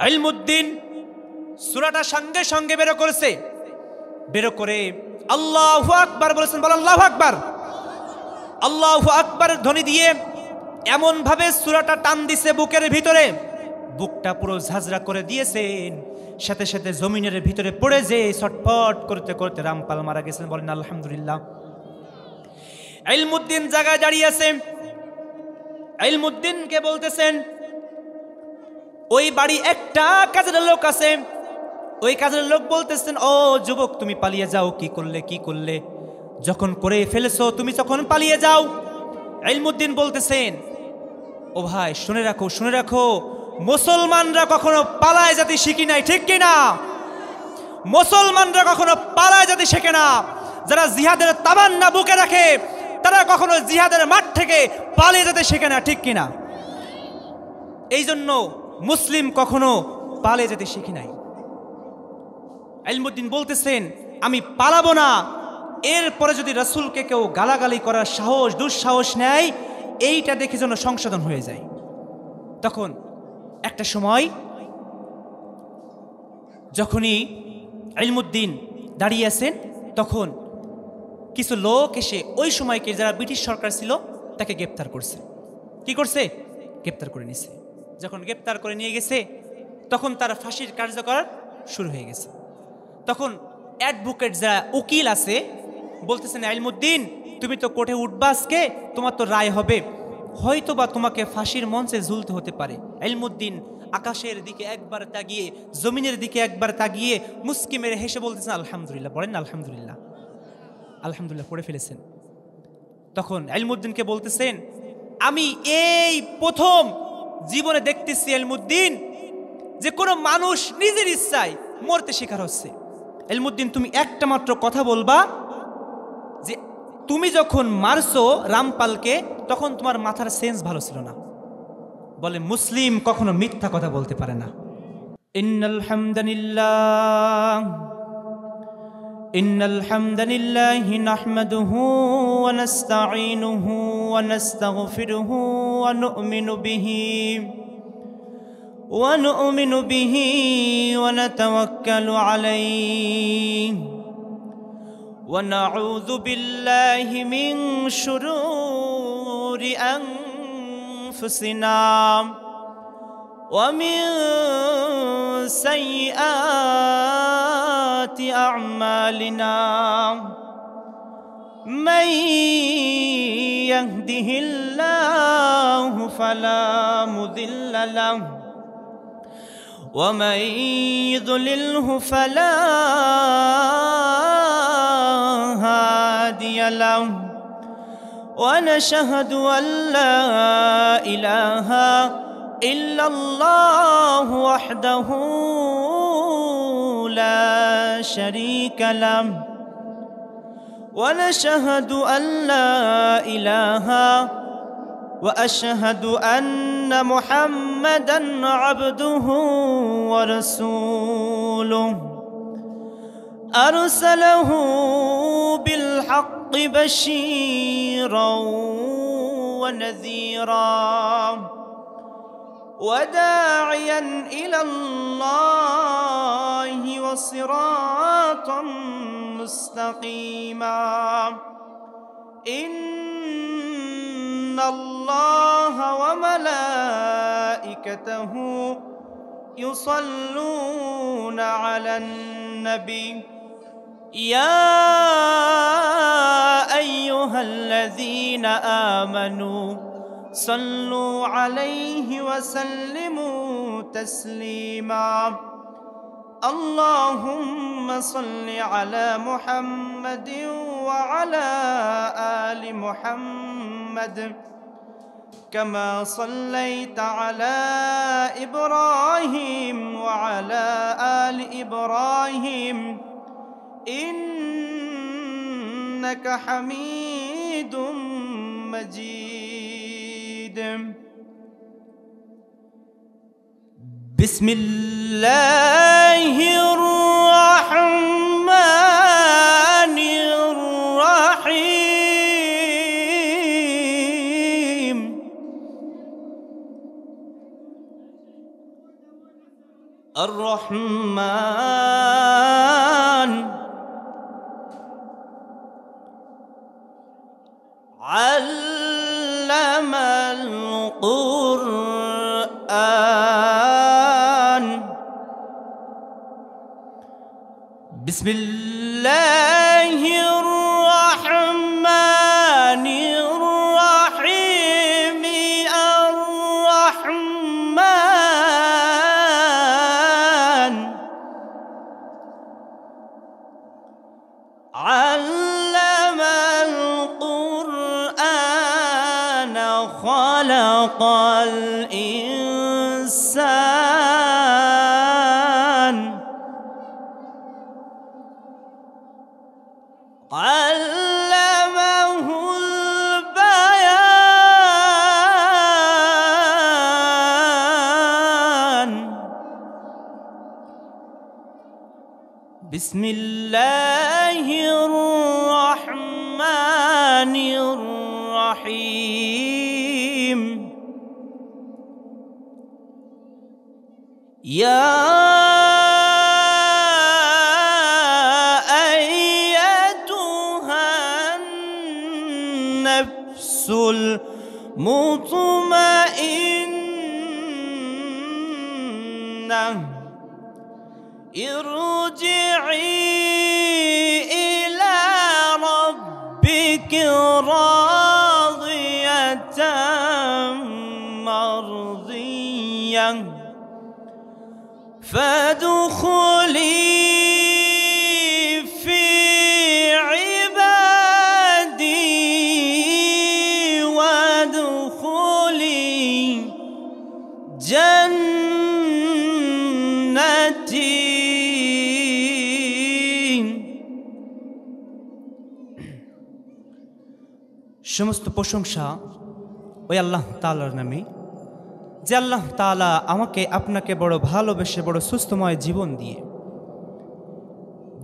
ইলমুদ্দিন সূরাটা সঙ্গে সঙ্গে বের করেছে, বের করে আল্লাহু আকবার বলেছেন। বল আল্লাহু আকবার। আল্লাহু আকবার ধ্বনি দিয়ে এমন ভাবে সূরাটা টান দিছে বুকের ভিতরে, বুকটা পুরো ঝাঁঝরা করে দিয়েছেন। সাথে সাথে জমিনের ভিতরে পড়ে যে ছটফট করতে করতে রামপাল মারা গেছেন। বলেন আলহামদুলিল্লাহ। ইলমুদ্দিন জায়গায় দাঁড়িয়ে আছে। ইলমুদ্দিনকে বলতেছেন, ওই বাড়ি একটা কাজের লোক আছে। ওই কাজের লোক বলতেছেন, ও যুবক তুমি পালিয়ে যাও। কি করলে কি করলে? যখন করে ফেলেছো তুমি যখন পালিয়ে যাও। ইলমুদ্দিন বলতেছেন, ও ভাই শুনে রাখো, শুনে রাখো, মুসলমানরা কখনো পালায় যেতে শিখি নাই, ঠিক কিনা? মুসলমানরা কখনো পালায় যেতে শেখে না। যারা জিহাদের তামান্না বুকে রাখে তারা কখনো জিহাদের মাঠ থেকে পালিয়ে যেতে শেখে না, ঠিক কিনা? এই জন্য মুসলিম কখনো পালিয়ে যেতে শিখি নাই। ইলমুদ্দিন বলতেছেন, আমি পালাবো না। এরপরে যদি রাসূলকে কেউ গালাগালি করার সাহস দুঃসাহস নেয়, এইটা দেখে যেন সংশোধন হয়ে যায়। তখন একটা সময় যখনই ইলমুদ্দিন দাঁড়িয়ে আছেন, তখন কিছু লোক এসে ওই সময়কে যারা ব্রিটিশ সরকার ছিল তাকে গ্রেপ্তার করছে। কি করছে? গ্রেপ্তার করে নিছে। যখন গ্রেপ্তার করে নিয়ে গেছে তখন তার ফাঁসির কার্যকর শুরু হয়ে গেছে। তখন অ্যাডভোকেট যারা উকিল আছে বলতেছেন, ইলমুদ্দিন তুমি তো কোর্টে উঠবা আজকে, তোমার তো রায় হবে, হয়তো বা তোমাকে ফাঁসির মঞ্চে ঝুলতে হতে পারে। ইলমুদ্দিন আকাশের দিকে একবার তাকিয়ে, জমিনের দিকে একবার তাকিয়ে মুস্কি মেরে হেসে বলতেছেন আলহামদুলিল্লাহ। বলেন আলহামদুলিল্লাহ। আলহামদুলিল্লাহ পড়ে ফেলেছেন। তখন ইলমুদ্দিনকে বলতেছেন, আমি এই প্রথম জীবনে দেখতেছি ইলমুদ্দিন যে কোনো মানুষ নিজের ইচ্ছায় মরতে শিকার হচ্ছে। ইলমুদ্দিন তুমি একটা মাত্র কথা বলবা যে তুমি যখন মারছো রামপালকে তখন তোমার মাথার সেন্স ভালো ছিল না। বলে মুসলিম কখনো মিথ্যা কথা বলতে পারে না। ইন্নাল হামদালিল্লাহি নাহমাদুহু ওয়া নাস্তাঈনুহু ওয়া নাস্তাগফিরুহু ওয়া নু'মিনু বিহি ওয়া নাতাওয়াক্কালু আলাইহি ওয়া নাউযু বিল্লাহি মিন শুরুরি আনফুসিনা ওয়া মিন সাইয়্যাতি আ'মালিনা মান ইয়াহদিহিল্লাহু ফালা মুদিল্লা লাহু ওয়া মান ইউদ্লিলহু ফালা হাদিয়া লাহু ওয়া নাশহাদু আল্লা ইলাহা ইল্লাল্লাহু ওয়াহদাহু লা শারীকা লাহু ওয়া নাশহাদু আল্লা ইলাহা ওয়া আশহাদু আন্না মুহাম্মাদান আবদুহু ওয়া রাসূলুহু আরসালাহু বিল হাক্কি বাশীরাও ওয়া নাযীরা وداعيا إلى الله وصراطا مستقيما إن الله وملائكته يصلون على النبي يا أيها الذين آمنوا صلوا عليه وسلموا تسليما اللهم صل على محمد وعلى آل محمد كما صليت على إبراهيم وعلى آل إبراهيم إنك حميد مجيد بسم الله الرحمن الرحيم الرحمن علم القرآن بسم الله الرحمن الرحيم الرحمن علم القرآن خلق الإنسان علمه البيان بسم الله الرحمن الرحيم يا النفس المطمئنة ارجعي إلى ربك راضية مرضية فادخلي في عبادي وادخلي جنتي সমস্ত প্রশংসা ওই আল্লাহ তাআলার নামে, যে আল্লাহ তাআলা আমাকে আপনাকে বড় ভালোবেসে বড় সুস্থময় জীবন দিয়ে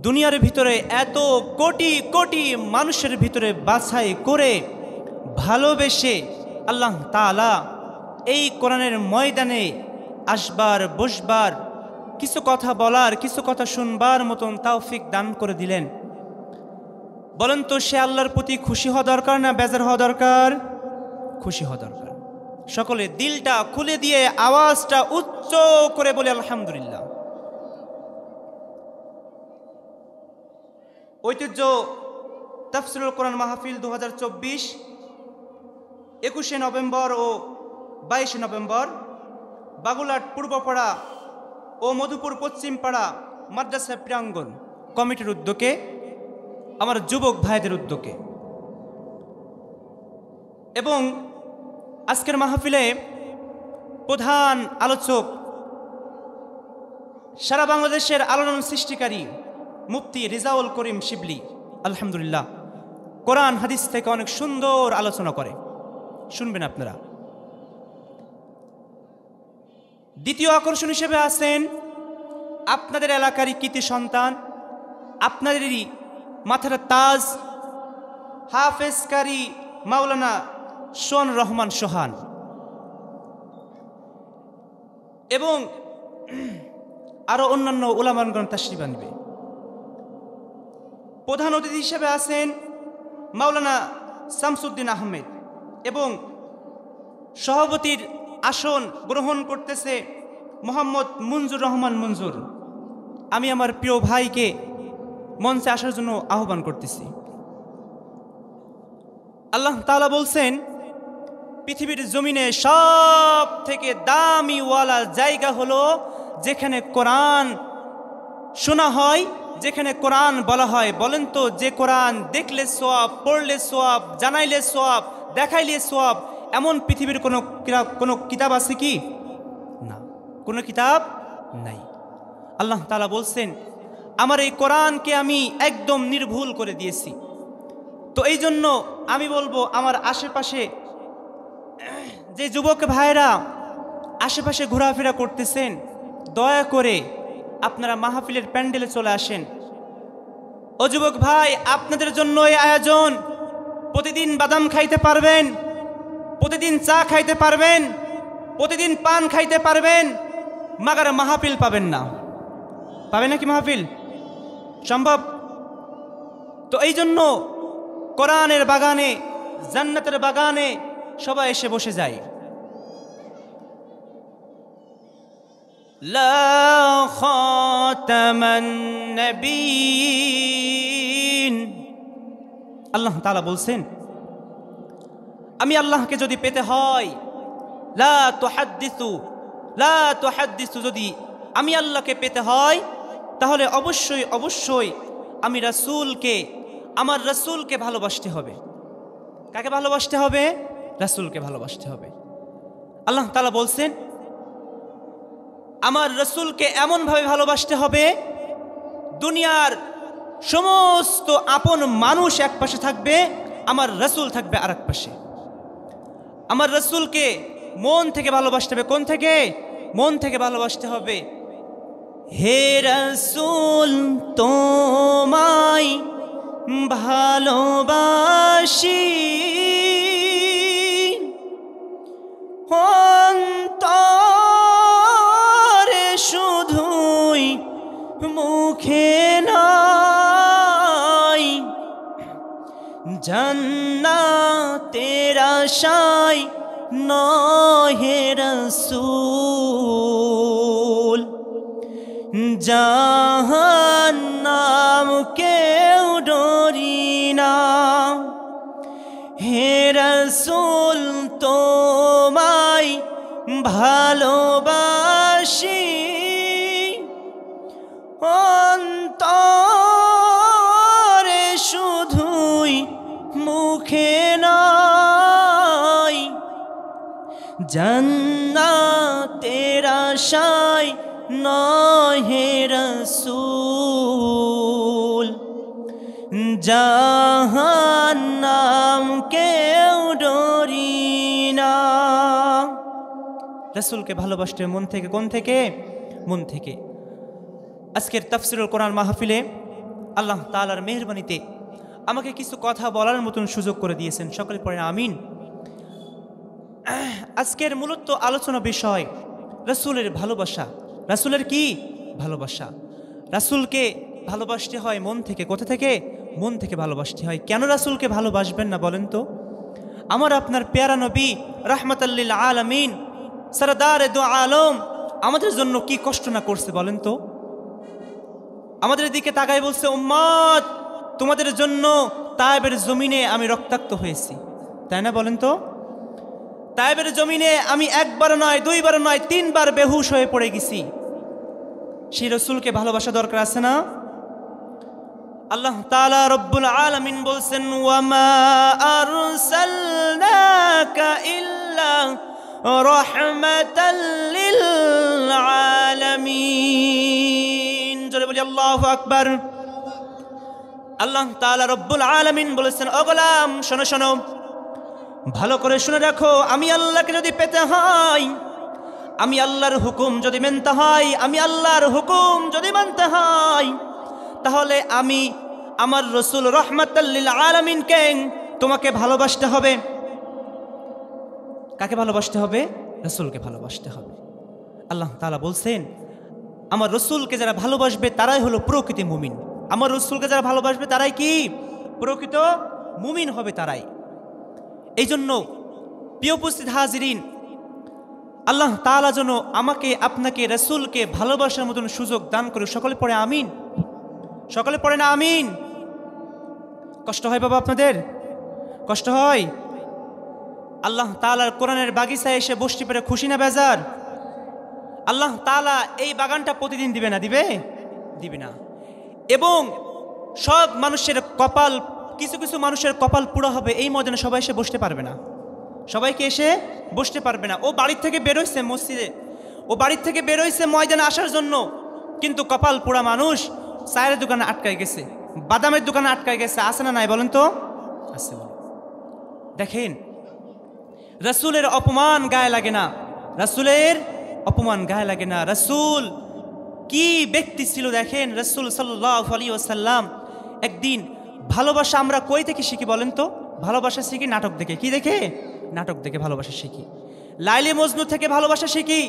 দুনিয়ার ভিতরে এত কোটি কোটি মানুষের ভিতরে বাছাই করে ভালোবেসে আল্লাহ তাআলা এই কোরআনের ময়দানে আসবার বসবার, কিছু কথা বলার, কিছু কথা শুনবার মতন তৌফিক দান করে দিলেন। বলেন তো সে আল্লাহর প্রতি খুশি হওয়া দরকার না বেজার হওয়া দরকার? খুশি হওয়া দরকার। সকলে দিলটা খুলে দিয়ে আওয়াজটা উচ্চ করে বলে আলহামদুলিল্লাহ। ঐতিহ্য তাফসিরুল কোরআন মাহফিল 2024 21শে নভেম্বর ও 22শে নভেম্বর বাগুলাট পূর্বপাড়া ও মধুপুর পশ্চিমপাড়া মাদ্রাসা প্রাঙ্গণ কমিটির উদ্যোগে, আমার যুবক ভাইদের উদ্যোগে, এবং আজকের মাহফিলে প্রধান আলোচক সারা বাংলাদেশের আলোড়ন সৃষ্টিকারী মুফতি রিজাউল করিম শিবলি আলহামদুলিল্লাহ কোরআন হাদিস থেকে অনেক সুন্দর আলোচনা করে, শুনবেন আপনারা। দ্বিতীয় আকর্ষণ হিসেবে আছেন আপনাদের এলাকারই কৃতি সন্তান, আপনাদেরই মাথার তাজ, হাফেজকারী মাওলানা সোহান রহমান সোহান, এবং আরো অন্যান্য উলামাগণ তাশরিফ আনবে। প্রধান অতিথি হিসেবে আছেন মাওলানা শামসুদ্দিন আহমেদ, এবং সভাপতির আসন গ্রহণ করতেছে মোহাম্মদ মুনজুর রহমান মঞ্জুর। আমি আমার প্রিয় ভাইকে মঞ্চে আসার জন্য আহ্বান করতেছি। আল্লাহ তাআলা বলছেন পৃথিবীর জমিনে সব থেকে দামি ওয়ালা জায়গা হলো যেখানে কোরআন শোনা হয়, যেখানে কোরআন বলা হয়। বলেন তো, যে কোরআন দেখলে সওয়াব, পড়লে সওয়াব, জানাইলে সওয়াব, দেখাইলে সওয়াব, এমন পৃথিবীর কোনো কিতাব আছে কি? না, কোনো কিতাব নাই। আল্লাহ তাআলা বলছেন আমার এই কোরআনকে আমি একদম নির্ভুল করে দিয়েছি। তো এই জন্য আমি বলবো আমার আশেপাশে যে যুবক ভাইরা আশেপাশে ঘোরাফেরা করতেছেন, দয়া করে আপনারা মাহফিলের প্যান্ডেলে চলে আসেন। ও যুবক ভাই, আপনাদের জন্য এই আয়োজন। প্রতিদিন বাদাম খাইতে পারবেন, প্রতিদিন চা খাইতে পারবেন, প্রতিদিন পান খাইতে পারবেন, মাগার মাহফিল পাবেন না। পাবেন নাকি মাহফিল? সম্ভব? তো এই জন্য কোরআনের বাগানে, জান্নাতের বাগানে সবাই এসে বসে যায়। লা খাতামান নবিয়্যিন, আল্লাহ তাআলা বলছেন আমি আল্লাহকে যদি পেতে হয়, লা তুহাদ্দিসু, যদি আমি আল্লাহকে পেতে হয় তাহলে অবশ্যই অবশ্যই আমি রাসূলকে, আমার রাসূলকে ভালোবাসতে হবে। কাকে ভালোবাসতে হবে? রাসূলকে ভালোবাসতে হবে। আল্লাহ তাআলা বলছেন আমার রাসূলকে এমনভাবে ভালোবাসতে হবে দুনিয়ার সমস্ত আপন মানুষ এক পাশে থাকবে, আমার রাসূল থাকবে আর এক পাশে। আমার রাসূলকে মন থেকে ভালোবাসতে হবে। কোন থেকে? মন থেকে ভালোবাসতে হবে। হে রাসূল তোমায় ভালোবাসি, অন্তরে শুধুই মুখে নাই, জান্নাতের আশায় নহে রাসূল, জাহান্নাম কেউ ডরি না। হে রাসূল তোমায় ভালোবাসি, অন্তরে শুধুই মুখে নাই, জান্নাতের আশায় নহে রাসূল, জাহান্নাম কেউ ডরি না। রাসূলকে ভালোবাসতে মন থেকে। কোন থেকে? মন থেকে। আজকের তাফসীরুল কোরআন মাহফিলে আল্লাহ তাআলার মেহেরবানিতে আমাকে কিছু কথা বলার মতন সুযোগ করে দিয়েছেন। সকলে পড়েন আমিন। আজকের মূলত আলোচনা বিষয় রাসূলের ভালোবাসা। রাসূলের কি? ভালোবাসা। রাসূলকে ভালোবাসতে হয় মন থেকে। কোথা থেকে? মন থেকে ভালোবাসতে হয়। কেন রাসূলকে ভালোবাসবেন না বলেন তো? আমার আপনার প্যারা নবী রাহমাতাল লিল আলামিন, সরদার দু আলম আমাদের জন্য কি কষ্ট না করছে বলেন তো? আমাদের দিকে তাকায় বলছে উম্মত তোমাদের জন্য তায়েবের জমিনে আমি রক্তাক্ত হয়েছি, তাই না? বলেন তো, তায়েবের জমিনে আমি একবার নয়, দুইবার নয়, তিনবার বেহুশ হয়ে পড়ে গেছি। সেই রাসূলকে ভালোবাসা দরকার আছে না? আল্লাহ তাআলা রব্বুল আলামিন বলছেন ওয়ামা আরসালনাকা ইল্লা রাহমাতাল লিল আলামিন। জোরে বলি আল্লাহু আকবার। আল্লাহ তাআলা রব্বুল আলামিন বলেছেন ও গোলাম শোনো শোনো, ভালো করে শুনে রাখো, আমি আল্লাহকে যদি পেতে হয়, আমি আল্লাহর হুকুম যদি মানতে হয়, আমি আল্লাহর হুকুম যদি মানতে হয়, তাহলে আমি আমার রাসূল রাহমাতাল লিল আলামিনকে তোমাকে ভালোবাসতে হবে। কাকে ভালোবাসতে হবে? রাসূলকে ভালোবাসতে হবে। আল্লাহ তাআলা বলছেন আমার রাসূলকে যারা ভালোবাসবে তারাই হলো প্রকৃত মুমিন। আমার রাসূলকে যারা ভালোবাসবে তারাই কি? প্রকৃত মুমিন হবে তারাই। এই জন্য প্রিয় উপস্থিত হাজিরিন, আল্লাহ তাআলা যেন আমাকে আপনাকে রাসূলকে ভালোবাসার মতন সুযোগ দান করে। সকলে পড়ে আমিন। সকলে পড়ে না আমিন? কষ্ট হয় বাবা আপনাদের? কষ্ট হয়? আল্লাহ তাআলার কোরআনের বাগিচায় এসে বসতে পেরে খুশি না বেজার? আল্লাহ তাআলা এই বাগানটা প্রতিদিন দিবে না? দিবে? দিবে না। এবং সব মানুষের কপাল, কিছু কিছু মানুষের কপাল পুরো হবে, এই ময়দানে সবাই এসে বসতে পারবে না। সবাইকে এসে বসতে পারবে না। ও বাড়ির থেকে বেরোইছে মসজিদে, ও বাড়ির থেকে বেরোইছে ময়দানে আসার জন্য, কিন্তু কপাল পোড়া মানুষ চায়ের দোকানে আটকায় গেছে, বাদামের দোকানে আটকায় গেছে। আছে না নাই বলেন তো? আছে। দেখেন রাসূলের অপমান গায়ে লাগে না, রাসূলের অপমান গায়ে লাগে না। রাসূল কি ব্যক্তি ছিল দেখেন। রাসূল সাল্লাল্লাহু আলাইহি ওয়াসাল্লাম একদিন, ভালোবাসা আমরা কই থেকে শিখি বলেন তো? ভালোবাসা শিখি নাটক দেখে। কি দেখে? নাটক দেখে ভালোবাসা শিখি। লাইলি মজনু থেকে ভালোবাসা শিখি,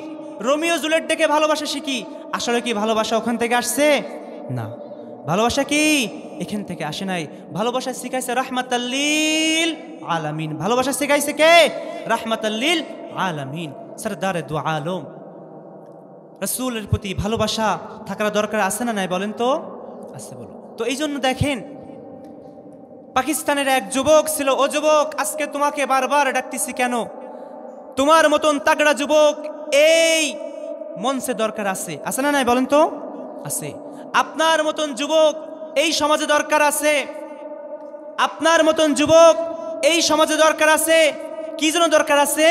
রোমিও জুলিয়েট দেখে ভালোবাসা শিখি, আসলে কি ভালোবাসা ওখান থেকে আসছে? না, ভালোবাসা কি এখান থেকে আসে নাই। ভালোবাসা শিখাইছে রাহমাতাল্লিল আলামিন। ভালোবাসা শিখাইছে কে? রাহমাতাল্লিল আলামিন, সরদারে দু আলম। রাসূলের প্রতি ভালোবাসা থাকার দরকার আছে না নাই বলেন তো? আছে বলো তো। এই জন্য দেখেন, পাকিস্তানের এক যুবক ছিল, ও যুবক আজকে তোমাকে বারবার ডাকতেছি কেন? তোমার মতন তাগড়া যুবক এই মঞ্চে দরকার আছে, আছে না নাই বলেন তো? আছে। আপনার মতন যুবক এই সমাজে দরকার আছে, আপনার মতন যুবক এই সমাজে দরকার আছে। কি জন্য দরকার আছে?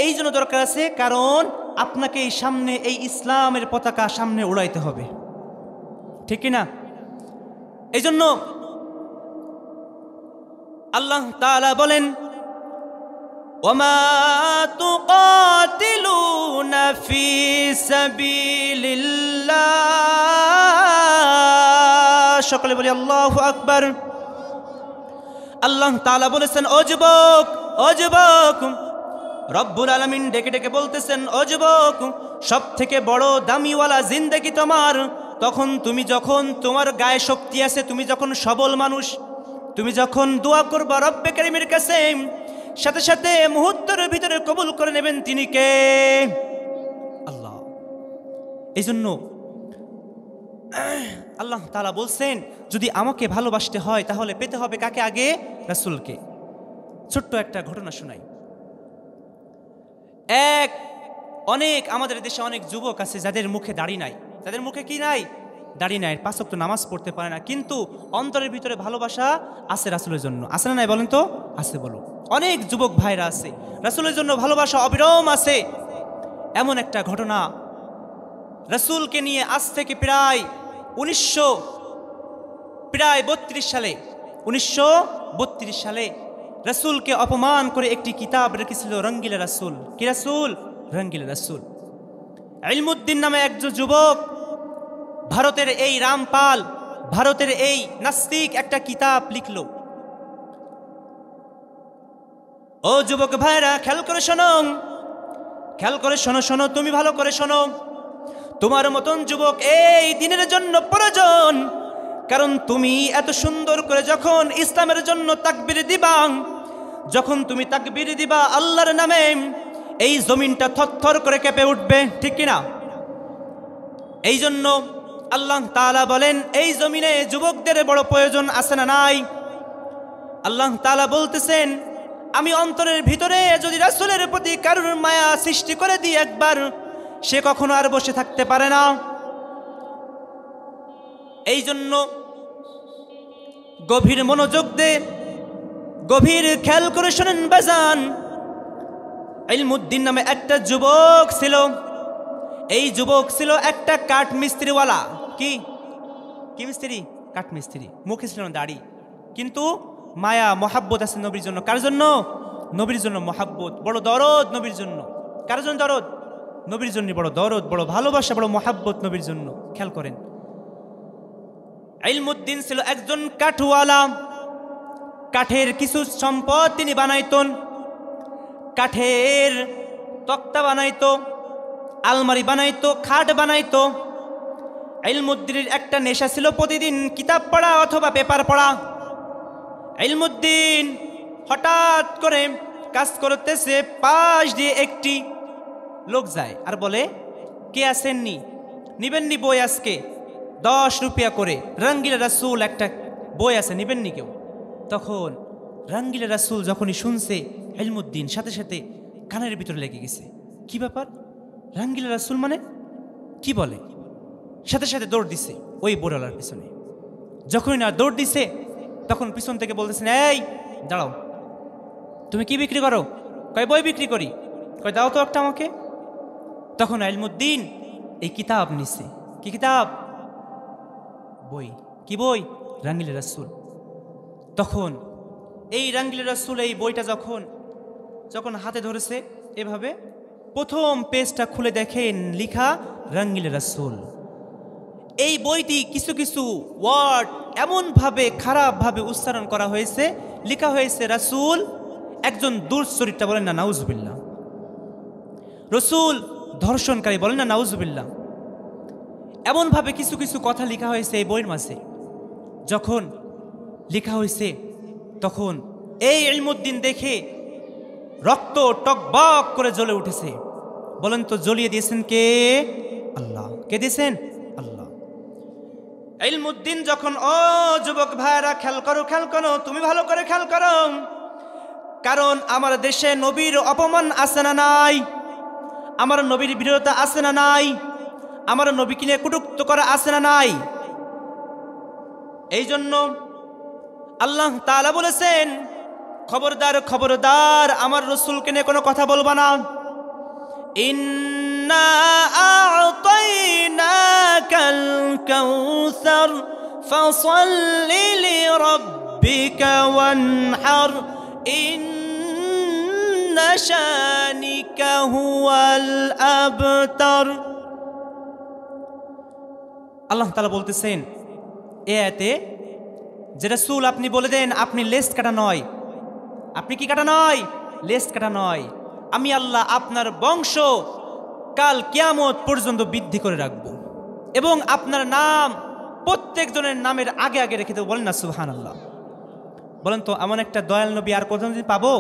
এই জন্য দরকার আছে কারণ আপনাকে এই সামনে এই ইসলামের পতাকা সামনে উড়াইতে হবে, ঠিক কি না? এই জন্য আল্লাহ তাআলা বলেন, ওয়ামা তুকাতিলুনা ফি সাবিলিল্লাহ। সকলে বলি আল্লাহু আকবার। আল্লাহ তাআলা বলেছেন, ও যুবক, ও যুবক, রব্বুল আলামিন ডেকে ডেকে বলতেছেন, ও যুবক, সব থেকে বড় দামিওয়ালা জিন্দেগি তোমার তখন তুমি যখন তোমার গায়ে শক্তি আছে, তুমি যখন সবল মানুষ, তুমি যখন দোয়া করবা রব্বে কারীমের কাছে, সাথে সাথে মুহূর্তের ভিতরে কবুল করে নেবেন তিনি কে? আল্লাহ। এই জন্য আল্লাহ তাআলা বলছেন, যদি আমাকে ভালোবাসতে হয় তাহলে পেতে হবে কাকে? আগে রাসূলকে। ছোট্ট একটা ঘটনা শোনাই। অনেক আমাদের দেশে অনেক যুবক আছে যাদের মুখে দাড়ি নাই, যাদের মুখে কি নাই? দাড়ি নাই, 5 ওয়াক্ত নামাজ পড়তে পারে না, কিন্তু অন্তরের ভিতরে ভালোবাসা আছে রাসূলের জন্য, আছে না নাই বলেন তো? আছে বলো। অনেক যুবক ভাইরা আছে রাসূলের জন্য ভালোবাসা অবিরাম আছে। এমন একটা ঘটনা, রাসূলকে নিয়ে আজ থেকে প্রায় 1932 সালে 1932 সালে রাসূলকে অপমান করে একটি কিতাব রেখেছিল রঙ্গিলা রাসূল। কি রাসূল? রঙ্গিলা রাসূল। ইলমুদ্দিন নামে একজন যুবক ভারতের এই রামপাল, ভারতের এই নাস্তিক একটা কিতাব লিখল। ও যুবক ভাইরা, খেয়াল করে শোনো, খেয়াল করে শোনো, শোনো তুমি ভালো করে শোনো। তোমার মতন যুবক এই দিনের জন্য প্রয়োজন, কারণ তুমি এত সুন্দর করে যখন ইসলামের জন্য তাকবীর দিবা, যখন তুমি তাকবীর দিবা আল্লাহর নামে, এই জমিনটা থরথর করে কেঁপে উঠবে, ঠিক কিনা? এই জন্য আল্লাহ তাআলা বলেন, এই জমিনে যুবকদের বড় প্রয়োজন আছে না নাই? আল্লাহ তাআলা বলতেছেন, আমি অন্তরের ভিতরে যদি রাসূলের প্রতি কারুর মায়া সৃষ্টি করে দিই একবার, সে কখনো আর বসে থাকতে পারে না। এই জন্য গভীর মনোযোগ দে, গভীর খেয়াল করে শোনেন বাজান। ইলমুদ্দিন নামে একটা যুবক ছিল, এই যুবক ছিল একটা কাঠ মিস্ত্রিওয়ালা। কি কি মিস্ত্রি? কাঠ মিস্ত্রি। মুখে ছিল না দাড়ি, কিন্তু মায়া মহাব্বত আছে নবীর জন্য। কার জন্য? নবীর জন্য মহাব্বত, বড় দরদ নবীর জন্য। কার জন্য দরদ? নবীর জন্য বড় দরদ, বড় ভালোবাসা, বড় মহাব্বত নবীর জন্য। খেয়াল করেন, ইলমুদ্দিন ছিল একজন কাঠওয়ালা। কাঠের কিছু সম্পদ তিনি বানাইতেন, কাঠের তক্তা বানাইতো, আলমারি বানাইতো, খাট বানাইতো। ইলমুদ্দিনের একটা নেশা ছিল প্রতিদিন কিতাব পড়া অথবা পেপার পড়া। ইলমুদ্দিন হঠাৎ করে কাজ করতেছে, পাশ দিয়ে একটি লোক যায় আর বলে, কে আসেননি, নিবেননি বই আজকে 10 রুপিয়া করে, রঙ্গিলা রাসূল একটা বই আছে, নিবেননি কেউ? তখন রঙ্গিলা রাসূল যখনই শুনছে, ইলমুদ্দিন সাথে সাথে কানের ভিতরে লেগে গেছে। কি ব্যাপার? রঙ্গিলা রাসূল মানে কি বলে? সাথে সাথে দৌড় দিছে ওই বড়লার পিছনে। যখনই না দৌড় দিছে, তখন পিছন থেকে বলতেছেন, এই দাঁড়াও, তুমি কি বিক্রি করো? কয় বই বিক্রি করি। কয় দাও তো একটা আমাকে। তখন ইলমুদ্দিন এই কিতাব নিছে। কি কিতাব? বই। কি বই? রঙ্গিলা রাসূল। তখন এই রঙ্গিলা রাসূল এই বইটা যখন হাতে ধরেছে, এভাবে প্রথম পেজটা খুলে দেখেন লিখা রঙ্গিলা রাসূল। এই বইটি কিছু কিছু ওয়ার্ড এমনভাবে খারাপভাবে উচ্চারণ করা হয়েছে, লেখা হয়েছে রাসূল একজন দুশ্চরিত্রা, বলেন না নাউজুবিল্লাহ। রাসূল ধর্ষণকারী, বলেন না নাউজুবিল্লাহ। এমনভাবে কিছু কিছু কথা লেখা হয়েছে এই বইয়ের মাঝে। যখন লেখা হয়েছে তখন এই ইলমুদ্দিন দেখে রক্ত টকবক করে জ্বলে উঠেছে। বলেন তো জ্বলিয়ে দিয়েছেন কে? আল্লাহ। কে দিয়েছেন? আল্লাহ। ইলমুদ্দিন যখন, ও যুবক ভাইরা খেয়াল করো, খেয়াল করো, তুমি ভালো করে খেয়াল করো, কারণ আমার দেশে নবীর অপমান আছে না নাই? আমার নবীর বিরোধিতা আছে না নাই? আমার নবীকে নিয়ে কটূক্তি করা আছে না নাই? এই জন্য আল্লাহ তাআলা বলেছেন, খবরদার খবরদার আমার রাসূলকে নিয়ে কোনো কথা বলবা না। ইন্না আ'তাইনাকাল কাউসার ফাসাল্লি লিরাব্বিকা ওয়ানহার ইন্না শানিকা হুয়াল আবতার। আল্লাহ তাআলা বলতেছেন এ আয়াতে যে রাসূল আপনি বলে দেন আপনি লেজ কাটা নয়। আপনি কি কাটা নয়? লেজ কাটা নয়। আমি আল্লাহ আপনার বংশ কাল কিয়ামত পর্যন্ত বৃদ্ধি করে রাখবো এবং আপনার নাম প্রত্যেকজনের নামের আগে আগে রেখে দেবো। বলেন না সুবহানাল্লাহ। বলেন তো এমন একটা দয়াল নবী আর কতদিন পাবো?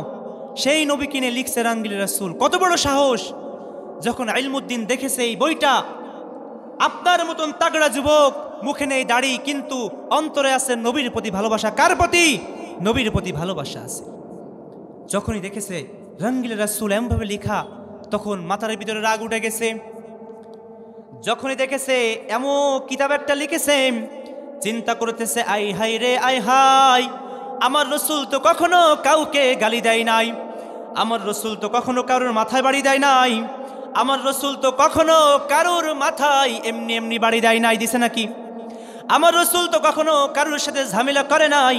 সেই নবী কিনে লিখছে রাঙ্গিল রাসূল। কত বড় সাহস! যখন ইলমুদ্দিন দেখেছে এই বইটা, আপনার মতন তাগড়া যুবক, মুখে নেই দাড়ি কিন্তু অন্তরে আছে নবীর প্রতি ভালোবাসা। কার প্রতি? নবীর প্রতি ভালোবাসা আছে। যখনই দেখেছে রঙ্গিল রাসূল এমনভাবে লেখা, তখন মাথার ভিতরে রাগ উঠে গেছে। যখনই দেখেছে এমন কিতাব একটা লিখেছে, চিন্তা করতেছে আই হাই রে আই হাই, আমার রাসূল তো কখনো কাউকে গালি দেয় নাই, আমার রাসূল তো কখনো কারোর মাথায় বাড়ি দেয় নাই, আমার রাসূল তো কখনো কারোর মাথায় এমনি এমনি বাড়ি দেয় নাই। দিছে নাকি? আমার রাসূল তো কখনো কারোর সাথে ঝামেলা করে নাই।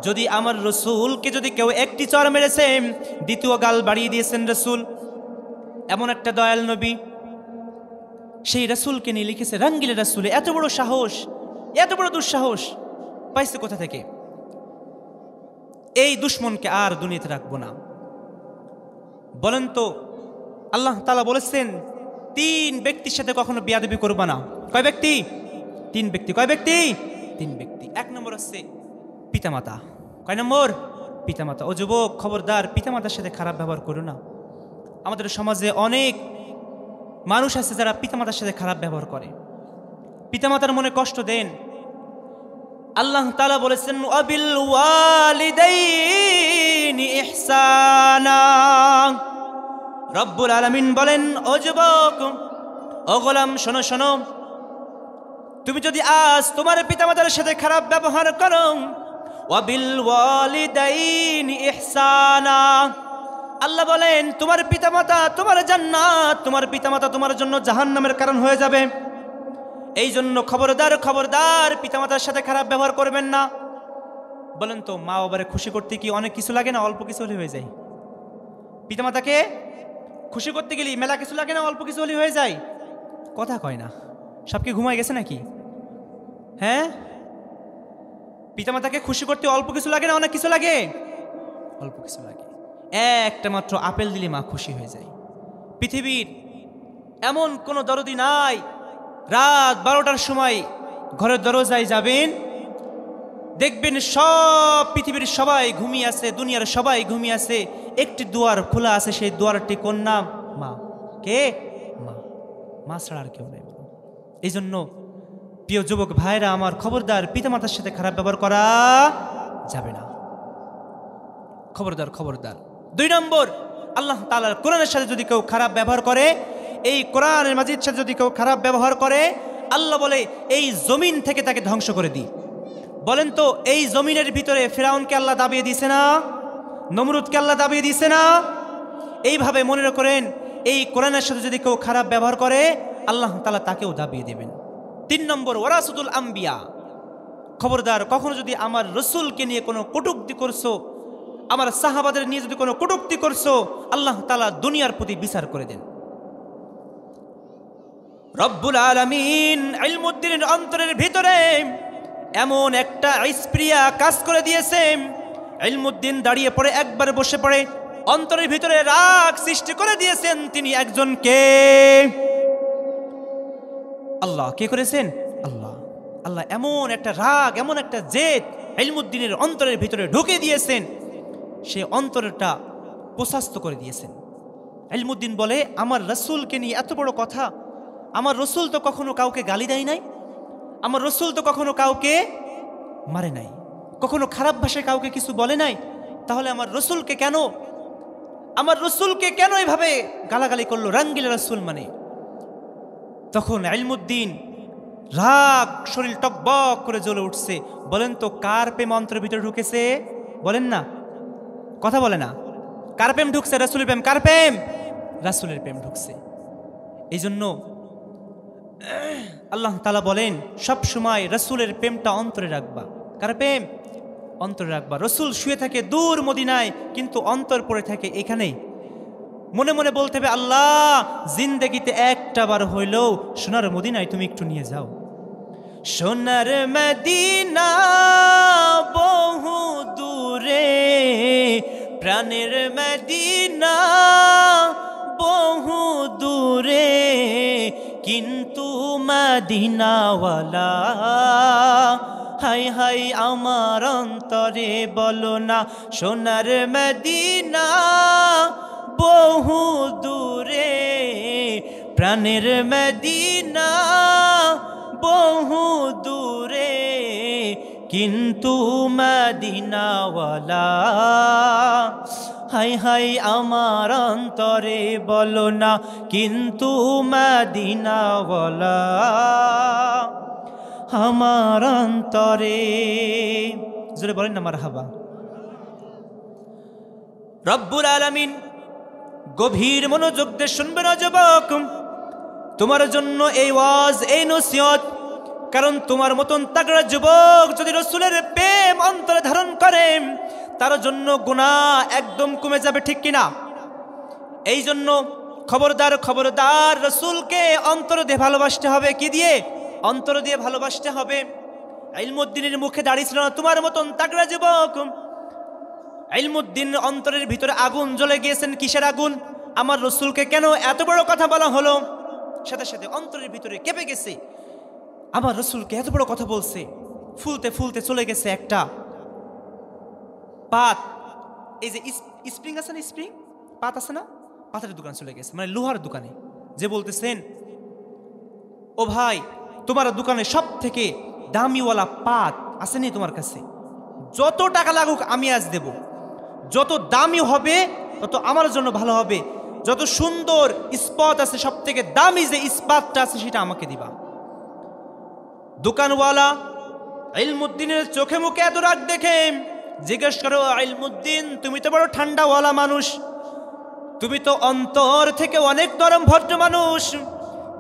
যদি আমার রাসূলকে যদি কেউ একটি চড় মেরেছে, দ্বিতীয় গাল বাড়িয়ে দিয়েছেন রাসূল। এমন একটা দয়াল নবী, সেই রাসূলকে নিয়ে লিখেছে রাঙ্গিল রাসূল। এত বড় সাহস, এত বড় দুঃসাহস পাইছে কোথা থেকে? এই দুশ্মনকে আর দুনিয়াতে রাখবো না। বলেন তো আল্লাহ তাআলা বলেছেন 3 ব্যক্তির সাথে কখনো বিয়াদবি করবা না। কয় ব্যক্তি? 3 ব্যক্তি। কয় ব্যক্তি? 3 ব্যক্তি। 1 নম্বর হচ্ছে পিতামাতা। কয় নম্বর? পিতামাতা। ও যুবক খবরদার, পিতামাতার সাথে খারাপ ব্যবহার করো না। আমাদের সমাজে অনেক মানুষ আছে যারা পিতামাতার সাথে খারাপ ব্যবহার করে, পিতামাতার মনে কষ্ট দেন। আল্লাহ তাআলা বলেছেন ওয়াবিল ওয়ালিদাইনি ইহসানা। রব্বুল আলামিন বলেন, ও যুবক, ও গোলাম, শোনো শোনো, তুমি যদি আজ তোমার পিতামাতার সাথে খারাপ ব্যবহার করো, ওয়াবিল ওয়ালিদাইনি ইহসানা, আল্লাহ বলেন তোমার পিতামাতা তোমার জান্নাত, তোমার পিতামাতা তোমার জন্য জাহান্নামের কারণ হয়ে যাবে। এই জন্য খবরদার খবরদার পিতামাতার সাথে খারাপ ব্যবহার করবেন না। বলেন তো মা বাবারে খুশি করতে কি অনেক কিছু লাগে না? অল্প কিছু হলে হয়ে যায়। পিতামাতাকে খুশি করতে গেলে মেলা কিছু লাগে না? অল্প কিছু হলে হয়ে যায়। কথা কয় না। সব কি ঘুমায় গেছে নাকি? হ্যাঁ, পিতামাতাকে খুশি করতে অল্প কিছু লাগে না অনেক কিছু লাগে? অল্প কিছু লাগে। একটা মাত্র আপেল দিলে মা খুশি হয়ে যায়। পৃথিবীর এমন কোনো দরদি নাই, রাত 12টার সময় ঘরের দরজায় যাবেন, দেখবেন সব পৃথিবীর সবাই ঘুমিয়ে আছে, দুনিয়ার সবাই ঘুমিয়ে আছে, একটি দুয়ার খোলা আছে, সেই দুয়ারটি কোন নাম? মা। কে? মা। মা ছাড়া আর কেউ নেই। এই জন্য প্রিয় যুবক ভাইরা আমার, খবরদার পিতামাতার সাথে খারাপ ব্যবহার করা যাবে না। খবরদার খবরদার। 2 নম্বর, আল্লাহ তাআলার কোরআনের সাথে যদি কেউ খারাপ ব্যবহার করে, এই কোরআনের মাজিদের সাথে যদি কেউ খারাপ ব্যবহার করে, আল্লাহ বলে এই জমিন থেকে তাকে ধ্বংস করে দিই। বলেন তো এই জমিনের ভিতরে ফিরাউনকে আল্লাহ দাবিয়ে দিয়েছে না? নমরুদকে আল্লাহ দাবিয়ে দিয়েছে না? এইভাবে মনে করেন এই কোরআনের সাথে যদি কেউ খারাপ ব্যবহার করে, আল্লাহ তাআলা তাকেও দাবিয়ে দেবেন। 3 নম্বর, ওয়ারাসুতুল আম্বিয়া। খবরদার, কখনো যদি আমার রাসূলকে নিয়ে কোনো কটূক্তি করছো, আমার সাহাবাদের নিয়ে যদি কোনো কটূক্তি করছো, আল্লাহ তাআলা দুনিয়ার প্রতি বিচার করে দেন। রব্বুল আলামিন ইলমুদ্দিনের অন্তরের ভিতরে এমন একটা স্প্রিয়া কাজ করে দিয়েছে, ইলমুদ্দিন দাঁড়িয়ে পড়ে একবার বসে পড়ে অন্তরের ভিতরে রাগ সৃষ্টি করে দিয়েছেন তিনি একজন কে? আল্লাহ। কে করেছেন? আল্লাহ। আল্লাহ এমন একটা রাগ, এমন একটা জেদ ইলমুদ্দিনের অন্তরের ভিতরে ঢুকে দিয়েছেন, সে অন্তরটা প্রশস্ত করে দিয়েছেন। ইলমুদ্দিন বলে, আমার রসুলকে নিয়ে এত বড় কথা, আমার রসুল তো কখনো কাউকে গালি দেয় নাই, আমার রসুল তো কখনো কাউকে মারে নাই, কখনো খারাপ ভাষায় কাউকে কিছু বলে নাই, তাহলে আমার রসুলকে কেন এভাবে গালাগালি করলো? রাঙ্গিল রসুল মানে। তখন ইলমুদ্দিন রাগ, শরীর টকবক করে জ্বলে উঠছে। বলেন তো কার প্রেম অন্তরের ভিতরে ঢুকেছে? বলেন না, কথা বলে না। কার প্রেম ঢুকছে? রাসূলের প্রেম। কার প্রেম? রাসূলের প্রেম ঢুকছে। এই জন্য আল্লাহ তাআলা বলেন, সব সময় রাসূলের প্রেমটা অন্তরে রাখবা। কার প্রেম? অন্তরে রাখবা। রাসূল শুয়ে থাকে দূর মদিনায়, কিন্তু অন্তর পড়ে থাকে এখানেই। মনে মনে বলতে হবে, আল্লাহ জিন্দেগিতে একটা বার হইলেও সোনার মদিনায় তুমি একটু নিয়ে যাও। সোনার মদিনা বহু দূরে, প্রাণের মদিনা বহু দূরে, কিন্তু মদিনাওয়ালা হাই হাই আমার অন্তরে বলো না। সোনার মদিনা বহু দূরে, প্রাণের মদিনা বহু দূরে, কিন্তু মদিনাওয়ালা হাই হাই আমার অন্তরে বলো না, কিন্তু মদিনাওয়ালা আমার অন্তরে। জোরে বলেন না মারহাবা। রব্বুল আলামিন গভীর মনোযোগ দিয়ে শুনবেন যুবক, তোমার জন্য এই ওয়াজ, এই নসিহত। কারণ তোমার মতন তাগড়া যুবক যদি রাসূলের প্রেম অন্তরে ধারণ করে, তার জন্য গুনাহ একদম কমে যাবে, ঠিক কিনা? এই জন্য খবরদার খবরদার, রাসূলকে অন্তর দিয়ে ভালোবাসতে হবে। কি দিয়ে? অন্তর দিয়ে ভালোবাসতে হবে। ইলমুদ্দিনের মুখে দাঁড়িয়ে ছিল না তোমার মতন তাগড়া যুবক। ইলমুদ্দিন অন্তরের ভিতরে আগুন জ্বলে গিয়েছেন। কিসের আগুন? আমার রাসূলকে কেন এত বড় কথা বলা হলো? সাথে সাথে অন্তরের ভিতরে কেঁপে গেছে, আমার রাসূলকে এত বড় কথা বলছে। ফুলতে ফুলতে চলে গেছে একটা পাত, এই যে স্প্রিং আছে না, স্প্রিং পাত আছে না, পাতের দোকানে চলে গেছে, মানে লোহার দোকানে। যে বলতেছেন, ও ভাই তোমার দোকানে সব থেকে দামিওয়ালা পাত আছে নি তোমার কাছে? যত টাকা লাগুক আমি আজ দেব, যত দামি হবে তত আমার জন্য ভালো হবে। যত সুন্দর ইস্পাত আছে, সব থেকে দামি যে ইস্পাতটা আছে সেটা আমাকে দিবা। দোকানওয়ালা ইলমুদ্দিনের চোখে মুখে এত রাগ দেখে জিজ্ঞেস করো, ইলমুদ্দিন তুমি তো বড় ঠান্ডাওয়ালা মানুষ, তুমি তো অন্তর থেকে অনেক নরম ভদ্র মানুষ,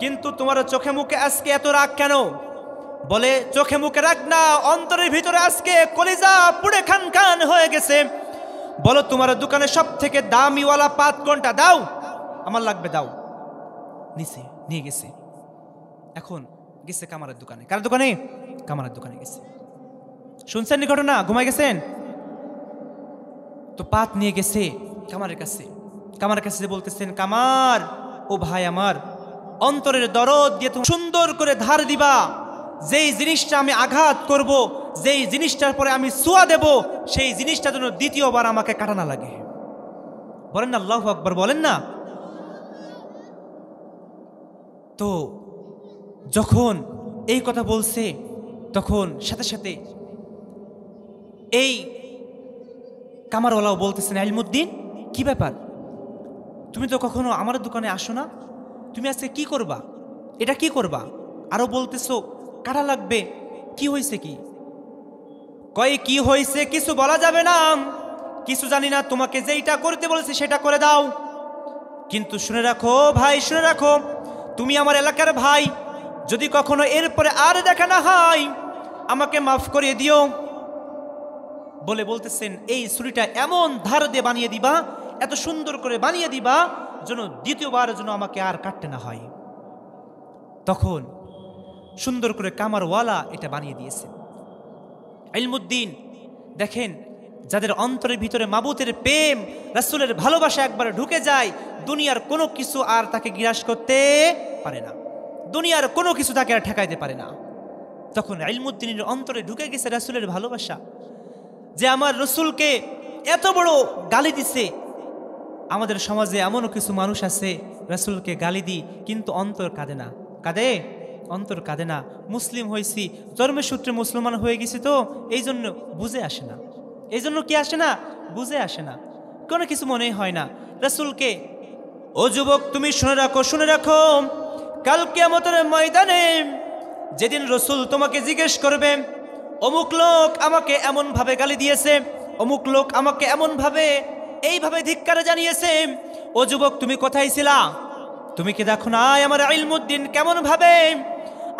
কিন্তু তোমার চোখে মুখে আজকে এত রাগ কেন? বলে, চোখে মুখে রাগ না, অন্তরের ভিতরে আজকে কলিজা পুড়ে খান খান হয়ে গেছে। বলো তোমার দোকানে সব থেকে দামিওয়ালা পাত কোনটা? দাও, আমার লাগবে, দাও। নিচে নিয়ে গেছে। এখন গেছে কামারের দোকানে। কার দোকানে? কামারের দোকানে গেছে। শুনছেন নি ঘটনা? ঘুমাই গেছেন তো? পাত নিয়ে গেছে কামারের কাছে। কামারের কাছে বলতেছেন, কামার ও ভাই আমার, অন্তরের দরদ দিয়ে তুমি সুন্দর করে ধার দিবা। যেই জিনিসটা আমি আঘাত করব, যেই জিনিসটার পরে আমি ছোঁয়া দেব, সেই জিনিসটা যেন দ্বিতীয়বার আমাকে কাটা না লাগে। বলেন না আল্লাহু আকবার, বলেন না। তো যখন এই কথা বলছে, তখন সাথে সাথে এই কামারওয়ালাও বলতেছেন, ইলমুদ্দিন কি ব্যাপার? তুমি তো কখনো আমার দোকানে আসো না, তুমি আজকে কি করবা? এটা কি করবা? আরো বলতেছো কাটা লাগবে, কি হয়েছে? কি কয়, কি হয়েছে কিছু বলা যাবে না, কিছু জানি না, তোমাকে যেইটা করতে বলেছে সেটা করে দাও। কিন্তু শুনে রাখো ভাই, শুনে রাখো, তুমি আমার এলাকার ভাই, যদি কখনো এরপরে আর দেখা না হয় আমাকে মাফ করিয়ে দিও। বলে বলতেছেন, এই ছুরিটা এমন ধার দিয়ে বানিয়ে দিবা, এত সুন্দর করে বানিয়ে দিবা, যেন দ্বিতীয়বার যেন আমাকে আর কাটতে না হয়। তখন সুন্দর করে কামারওয়ালা এটা বানিয়ে দিয়েছে। ইলমুদ্দিন দেখেন যাদের অন্তরের ভিতরে মাবুতের প্রেম, রাসূলের ভালোবাসা একবার ঢুকে যায়, দুনিয়ার কোনো কিছু আর তাকে গ্রাস করতে পারে না, দুনিয়ার কোনো কিছু তাকে আর ঠেকাইতে পারে না। তখন ইলমুদ্দিনের অন্তরে ঢুকে গেছে রাসূলের ভালোবাসা, যে আমার রসুলকে এত বড় গালি দিছে। আমাদের সমাজে এমনও কিছু মানুষ আছে রাসূলকে গালি দিই কিন্তু অন্তর কাঁদে না, কাঁদে, অন্তর কাঁদে না। মুসলিম হয়েছি, জন্মের সূত্রে মুসলমান হয়ে গেছি, তো এই জন্য বুঝে আসে না, এই জন্য কি আসে না, বুঝে আসে না, কোনো কিছু মনে হয় না রাসূলকে। ও যুবক, তুমি শুনে রাখো, শুনে রাখো, কাল কিয়ামতের ময়দানে যেদিন রসুল তোমাকে জিজ্ঞেস করবে, অমুক লোক আমাকে এমন ভাবে গালি দিয়েছে, অমুক লোক আমাকে এমন ভাবে এইভাবে ধিক্কার জানিয়েছে, ও যুবক তুমি কোথায় ছিলা? তুমি কি দেখো নাই আমার ইলমুদ্দিন কেমন ভাবে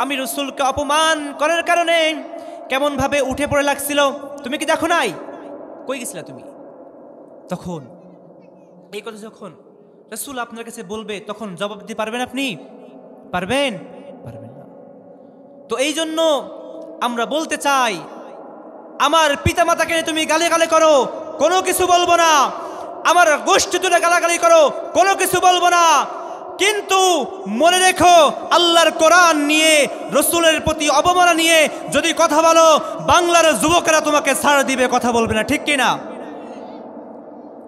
আমি রসুলকে অপমান করার কারণে কেমন ভাবে উঠে পড়ে লাগছিল? তুমি কি দেখো নাই? কই গেছিলা তুমি? তখন এই কথা যখন রসুল আপনার কাছে বলবে, তখন জবাব দিতে পারবেন আপনি? পারবেন? পারবেন না। তো এই জন্য আমরা বলতে চাই, আমার পিতামাতাকে তুমি গালি করো, কোনো কিছু বলবো না, আমার গোষ্ঠী তুলে গালাগালি করো, কোনো কিছু বলবো না, কিন্তু মনে রেখো আল্লাহর কোরআন নিয়ে, রসুলের প্রতি অবমাননা নিয়ে যদি কথা বলো, বাংলার যুবকেরা তোমাকে ছাড় দিবে, কথা বলবে না, ঠিক কিনা?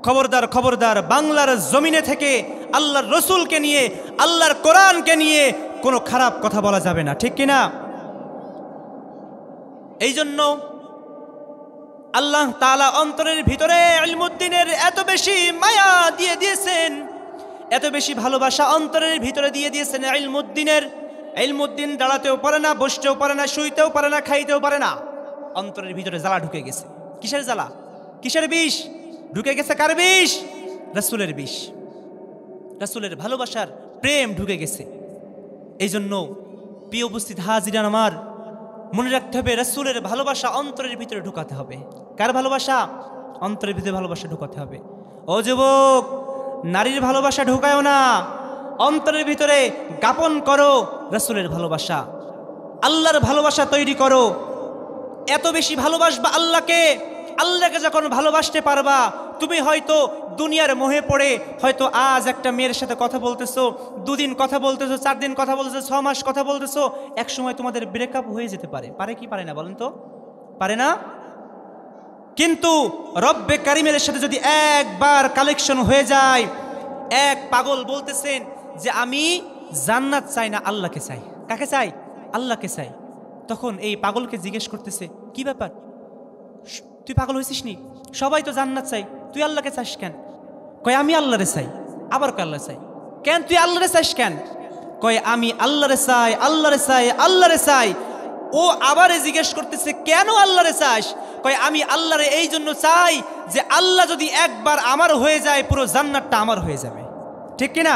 খবরদার, খবরদার, বাংলার জমিনে থেকে আল্লাহর রসুলকে নিয়ে, আল্লাহর কোরআনকে নিয়ে কোনো খারাপ কথা বলা যাবে না, ঠিক কিনা? এই জন্য আল্লাহ তাআলা অন্তরের ভিতরে ইলমুদ্দিনের এত বেশি মায়া দিয়ে দিয়েছেন, এত বেশি ভালোবাসা অন্তরের ভিতরে দিয়ে দিয়েছেন ইলমুদ্দিনের। ইলমুদ্দিন দাঁড়াতেও পারে না, বসতেও পারে না, শুইতেও পারে না, খাইতেও পারে না। অন্তরের ভিতরে জ্বালা ঢুকে গেছে। কিসের জ্বালা? কিসের বিষ ঢুকে গেছে? কার বিষ? রাসূলের বিষ, রাসূলের ভালোবাসার প্রেম ঢুকে গেছে। এই জন্য প্রিয় উপস্থিত হাজিরান আমার, মনে রাখতে হবে রাসূলের ভালোবাসা অন্তরের ভিতরে ঢুকাতে হবে। কার ভালোবাসা? অন্তরের ভিতরে ভালোবাসা ঢুকাতে হবে। ও যুবক, নারীর ভালোবাসা ঢুকায়ও না, অন্তরের ভিতরে জ্ঞাপন করো রাসূলের ভালোবাসা, আল্লাহর ভালোবাসা তৈরি করো। এত বেশি ভালোবাসবা আল্লাহকে, আল্লাহকে যখন ভালোবাসতে পারবা, তুমি হয়তো দুনিয়ার মোহে পড়ে হয়তো আজ একটা মেয়ের সাথে কথা বলতেছো, 2 দিন কথা বলতেছো, 4 দিন কথা বলতেছো, 6 মাস কথা বলতেছো, এক সময় তোমাদের ব্রেকআপ হয়ে যেতে পারে। পারে কি পারে না বলেন তো? পারে না? কিন্তু রব্বে কারিমের সাথে যদি একবার কালেকশন হয়ে যায়, এক পাগল বলতেছেন যে আমি জান্নাত চাই না, আল্লাহকে চাই। কাকে চাই? আল্লাহকে চাই। তখন এই পাগলকে জিজ্ঞেস করতেছে, কি ব্যাপার, তুই পাগল হয়েছিস নি? সবাই তো জান্নাত চাই, তুই আল্লাহকে চাস কেন? কয় আমি আল্লাহরে চাই। আবার কয় আল্লাহ চাই। কেন তুই আল্লাহরে চাস কেন? কয় আমি আল্লাহরে চাই, আল্লাহরে চাই, আল্লাহরে চাই। ও আবার জিজ্ঞেস করতেছে, কেন আল্লাহরে চাস? কয় আমি আল্লাহরে এই জন্য চাই যে আল্লাহ যদি একবার আমার হয়ে যায়, পুরো জান্নাতটা আমার হয়ে যাবে, ঠিক কিনা?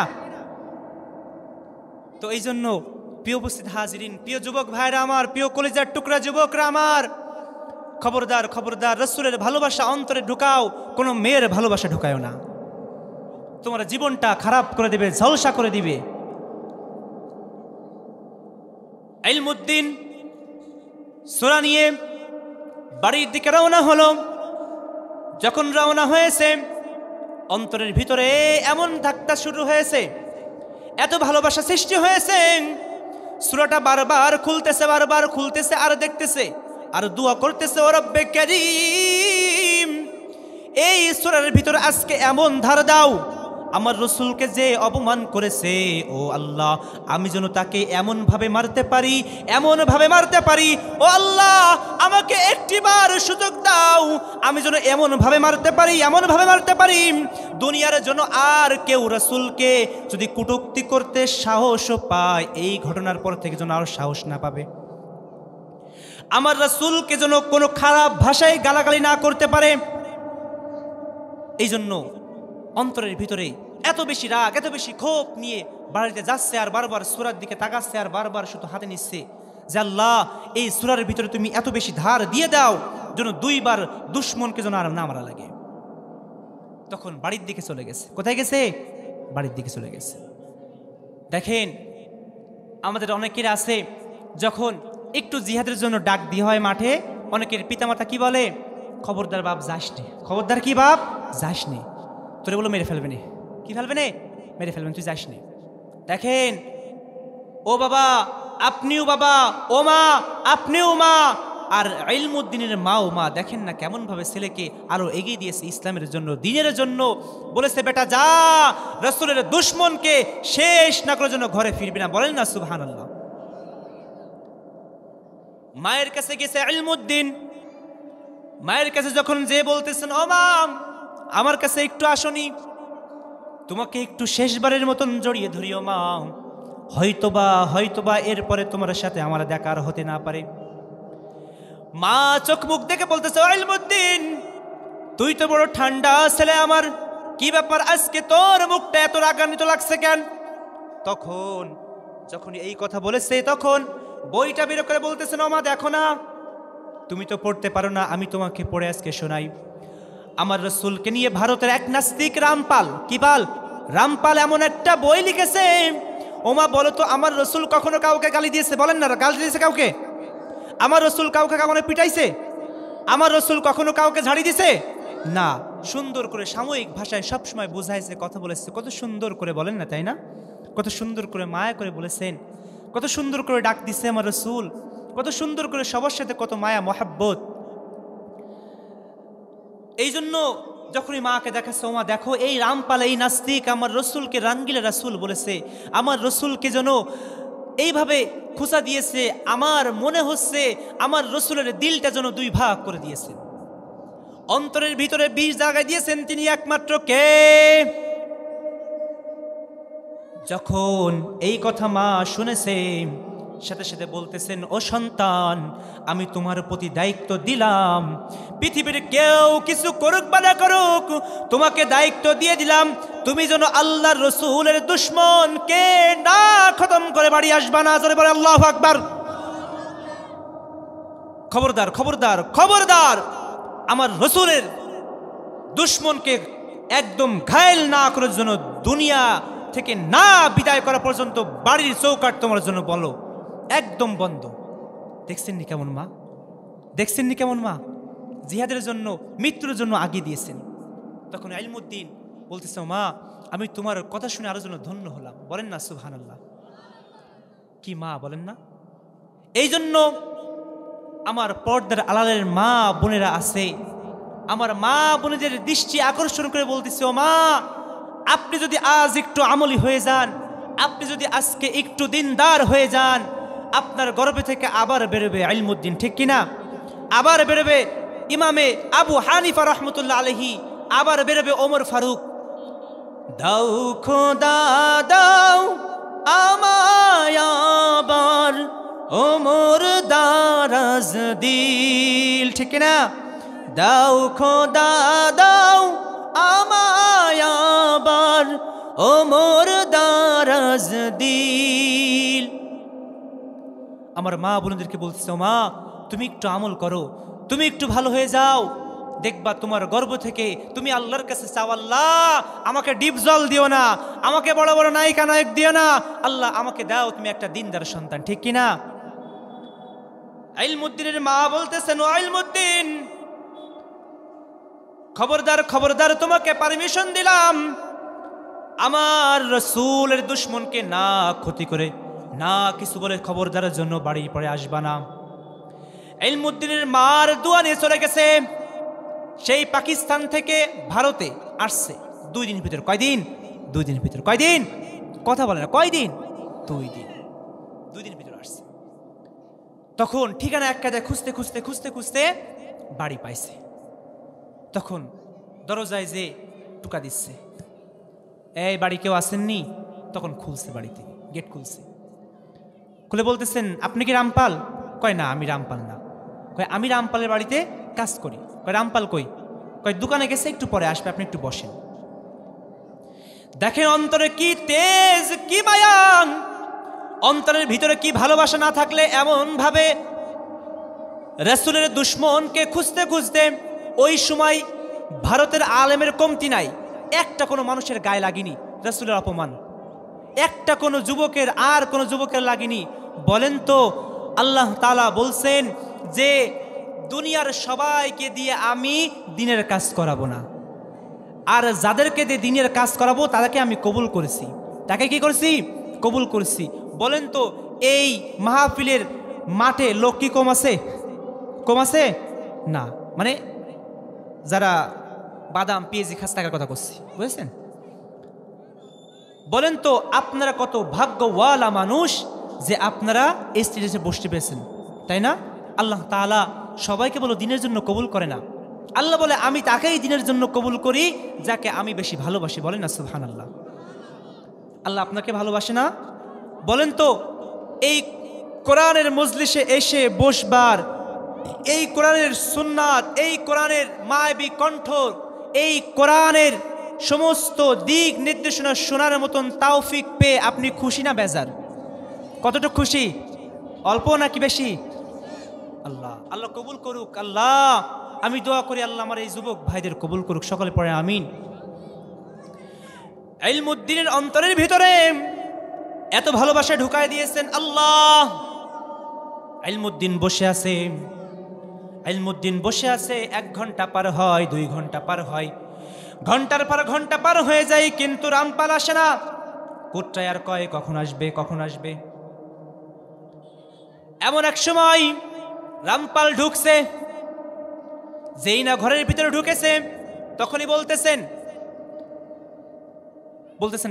তো এই জন্য প্রিয় উপস্থিত হাজিরিন, প্রিয় যুবক ভাইরা আমার, প্রিয় কলিজার টুকরা যুবকরা আমার, খবরদার, খবরদার, রাসূলের ভালোবাসা অন্তরে ঢুকাও, কোনো মেয়ের ভালোবাসা ঢুকায়ও না। তোমার জীবনটা খারাপ করে দিবে, ঝলসা করে দিবে। ইলমুদ্দিন সূরা নিয়ে বাড়ির দিকে রওনা হলো। যখন রওনা হয়েছে, অন্তরের ভিতরে এমন ধাক্কা শুরু হয়েছে, এত ভালোবাসা সৃষ্টি হয়েছে, সূরাটা বারবার খুলতেছে, বারবার খুলতেছে, আর দেখতেছে, আর দোয়া করতেছে, ও রব্বে কারীম, এই সূরার ভিতরে আজকে এমন ধার দাও, আমার রসুলকে যে অপমান করেছে, ও আল্লাহ, আমি যেন তাকে এমনভাবে মারতে পারি, এমনভাবে মারতে পারি। ও আল্লাহ, আমাকে একটিবার সুযোগ দাও, আমি যেন এমনভাবে মারতে পারি, এমনভাবে মারতে পারি, দুনিয়ার জন্য আর কেউ রসুলকে যদি কটূক্তি করতে সাহসও পায়, এই ঘটনার পর থেকে যেন আর সাহস না পাবে। আমার রসুলকে যেন কোনো খারাপ ভাষায় গালাগালি না করতে পারে। এই জন্য অন্তরের ভিতরে এত বেশি রাগ, এত বেশি ক্ষোভ নিয়ে বাড়িতে যাচ্ছে, আর বারবার সূরার দিকে তাকাচ্ছে, আর বারবার শুধু হাতে নিচ্ছে যে আল্লাহ, এই সূরার ভিতরে তুমি এত বেশি ধার দিয়ে দাও যেন 2 বার দুশ্মনকে যেন আর না মারা লাগে। তখন বাড়ির দিকে চলে গেছে। কোথায় গেছে? বাড়ির দিকে চলে গেছে। দেখেন, আমাদের অনেকের আছে, যখন একটু জিহাদের জন্য ডাক দিয়ে হয় মাঠে, অনেকের পিতামাতা কি বলে? খবরদার বাপ যাস নি, খবরদার কি বাপ যাস নি, তোরে বলো মেরে ফেলবে নে। কি ফেলবে নে? মেরে ফেলবেন, তুই যাস নি। দেখেন ও বাবা আপনিও বাবা, ও মা আপনিও মা, আর ইলমুদ্দিনের মাও মা, দেখেন না কেমন ভাবে ছেলেকে আরো এগিয়ে দিয়েছে ইসলামের জন্য, দ্বীনের জন্য। বলেছে বেটা যা, রাসূলের দুশমনকে শেষ না করার জন্য ঘরে ফিরবি না। বলেন না সুবহানাল্লাহ। মায়ের কাছে গেছে ইলমুদ্দিন, মায়ের কাছে যখন যে বলতেছেন ও মা আমার কাছে একটু আসনি, তোমাকে একটু শেষবারের মতন জড়িয়ে ধরিও মা, হয়তোবা এরপরে তোমার সাথে আমার দেখা আর হতে না পারে। মা চোখ মুখ দেখে বলতেছে ইলমুদ্দিন তুই তো বড় ঠান্ডা ছেলে আমার, কি ব্যাপার আজকে তোর মুখটা এত রাগান্বিত লাগছে কেন? তখন যখন এই কথা বলেছে তখন বইটা বের করে বলতেছেন ও মা দেখো না, তুমি তো পড়তে পারো না, আমি তোমাকে পড়ে আজকে শোনাই। আমার রসুলকে নিয়ে ভারতের এক নাস্তিক রামপাল, কি পাল? রামপাল এমন একটা বই লিখেছে। ওমা বলো তো আমার রসুল কখনো কাউকে গালি দিয়েছে? বলেন না, গালি দিয়েছে কাউকে? আমার রসুল কাউকে কখনো পিটাইছে? আমার রসুল কখনো কাউকে ঝাড়ি দিছে? না। সুন্দর করে সাময়িক ভাষায় সবসময় বুঝাইছে, কথা বলেছে, কত সুন্দর করে বলেন না, তাই না? কত সুন্দর করে মায়া করে বলেছেন, কত সুন্দর করে ডাক দিছে আমার রসুল, কত সুন্দর করে সবার সাথে কত মায়া মহাব্বত। এই জন্য যখনই মাকে দেখাচ্ছে ওমা দেখো এই রামপাল এই নাস্তিক আমার রসুলকে রাঙ্গিলা রাসূল বলেছে, আমার রসুলকে যেন এইভাবে খুঁচা দিয়েছে, আমার মনে হচ্ছে আমার রসুলের দিলটা যেন দুই ভাগ করে দিয়েছেন, অন্তরের ভিতরে বিষ জায়গায় দিয়েছেন তিনি একমাত্র কে? যখন এই কথা মা শুনেছে সাথে সাথে বলতেছেন ও সন্তান আমি তোমার প্রতি দায়িত্ব দিলাম, পৃথিবীর কেউ কিছু করুক বা না করুক তোমাকে দায়িত্ব দিয়ে দিলাম, তুমি যেন আল্লাহর রসুলের দুশমনকে না খতম করে বাড়ি আসবা না। জোরে বলে আল্লাহু আকবার। খবরদার খবরদার খবরদার, আমার রসুলের দুশমনকে একদম ঘায়েল না করার জন্য দুনিয়া থেকে না বিদায় করা পর্যন্ত বাড়ির চৌকাট তোমার জন্য বলো একদম বন্ধ। দেখছেন নি কেমন মা, দেখছেন নি কেমন মা জিহাদের জন্য মৃত্যুর জন্য আগিয়ে দিয়েছেন। তখন ইলমুদ্দিন বলতেছে মা আমি তোমার কথা শুনে আরো যেন ধন্য হলাম। বলেন না সুবহানাল্লাহ। কি মা বলেন না? এই জন্য আমার পর্দার আড়ালের মা বোনেরা আছে, আমার মা বোনেদের দৃষ্টি আকর্ষণ করে বলতেছে ও মা আপনি যদি আজ একটু আমলি হয়ে যান, আপনি যদি আজকে একটু দিনদার হয়ে যান, আপনার গর্ভে থেকে আবার বেরোবে ইলমুদ্দিন, ঠিক কিনা? আবার বেরোবে ইমামে আবু হানিফা রহমতুল্লাহ আলাইহি, আবার বেরোবে ওমর ফারুক। দাও খোদা দাও আমায় আবার ওমর দারাজ দিল, ঠিক কিনা? দাও খোদা দাও আমায় আবার ওমর দারাজ দিল। আমার মা বোনদেরকে বলতেছে মা তুমি একটু আমল করো, তুমি একটু ভালো হয়ে যাও, দেখবা তোমার গর্ভ থেকে তুমি আল্লাহর কাছে চাও আল্লাহ আমাকে ডিপ জল দিও না, আমাকে বড় বড় নায়িকা নায়ক দিও না, আল্লাহ আমাকে দাও তুমি একটা দিনদার সন্তান, ঠিক কিনা? ইলমুদ্দিনের মা বলতেছেন ও ইলমুদ্দিন খবরদার খবরদার তোমাকে পারমিশন দিলাম, আমার রসুলের দুশমনকে না ক্ষতি করে না কিছু বলে খবরদারের জন্য বাড়ি পড়ে আসবা না। ইলমুদ্দিনের মার দোয়া নিয়ে চলে গেছে, সেই পাকিস্তান থেকে ভারতে আসছে 2 দিন ভিতর। কয়দিন? 2 দিন ভিতর। কয়দিন? কথা বলে না, কয়দিন? 2 দিন। 2 দিন ভিতর আসছে। তখন ঠিকানা এক কায়দায় খুঁজতে খুঁজতে খুঁজতে খুঁজতে বাড়ি পাইছে। তখন দরজায় যে টুকা দিচ্ছে, এই বাড়ি কেউ আসেননি? তখন খুলছে, বাড়িতে গেট খুলছে, খুলে বলতেছেন আপনি কি রামপাল? কয় না আমি রামপাল না। কয় আমি রামপালের বাড়িতে কাজ করি। কয় রামপাল কই? কয় দোকানে গেছে, একটু পরে আসবে, আপনি একটু বসেন। দেখেন অন্তরে কি তেজ, কি মায়াং, অন্তরের ভিতরে কি ভালোবাসা না থাকলে এমন ভাবে রাসূলের দুশমনকে খুঁজতে খুঁজতে ওই সময় ভারতের আলেমের কমতি নাই, একটা কোনো মানুষের গায়ে লাগেনি রাসূলের অপমান, একটা কোনো যুবকের আর কোনো যুবকের লাগেনি। বলেন তো আল্লাহ তাআলা বলছেন যে দুনিয়ার সবাইকে দিয়ে আমি দিনের কাজ করাবো না, আর যাদেরকে দিয়ে দিনের কাজ করাবো তাদেরকে আমি কবুল করেছি। তাকে কি করেছি? কবুল করেছি। বলেন তো এই মাহফিলের মাঠে লোক কি কম আছে? কম আছে না। মানে যারা বাদাম পেঁয়াজি খাস টাকার কথা করছি, বুঝেছেন? বলেন তো আপনারা কত ভাগ্যওয়ালা মানুষ যে আপনারা এই স্টেজে বসতে পেরেছেন, তাই না? আল্লাহ তাআলা সবাইকে বলো দিনের জন্য কবুল করে না। আল্লাহ বলে আমি তাকেই দিনের জন্য কবুল করি যাকে আমি বেশি ভালোবাসি। বলেন না সুবহানাল্লাহ। আল্লাহ আপনাকে ভালোবাসে না? বলেন তো এই কোরআনের মজলিসে এসে বসবার, এই কোরআনের সুন্নাত, এই কোরআনের মায়াবী কণ্ঠ, এই কোরআনের সমস্ত দিক নির্দেশনা শোনার মতন তৌফিক পেয়ে আপনি খুশি না বেজার? কতটুকু খুশি? অল্প নাকি বেশি? আল্লাহ আল্লাহ কবুল করুক। আল্লাহ আমি দোয়া করি আল্লাহ আমার এই যুবক ভাইদের কবুল করুক। সকলে পড়ে আমিন। ইলমুদ্দিনের অন্তরের ভিতরে এত ভালোবাসা ঢুকায় দিয়েছেন আল্লাহ। ইলমুদ্দিন বসে আছে, ইলমুদ্দিন বসে আছে। 1 ঘন্টা পার হয়, 2 ঘন্টা পার হয়, ঘন্টার পর ঘন্টা পার হয়ে যায়, কিন্তু রামপাল আসে না। কোট্টায় আর কয় কখন আসবে, কখন আসবে। এমন এক সময় রামপাল ঢুকছে, যেই না ঘরের ভিতরে ঢুকেছে তখনই বলতেছেন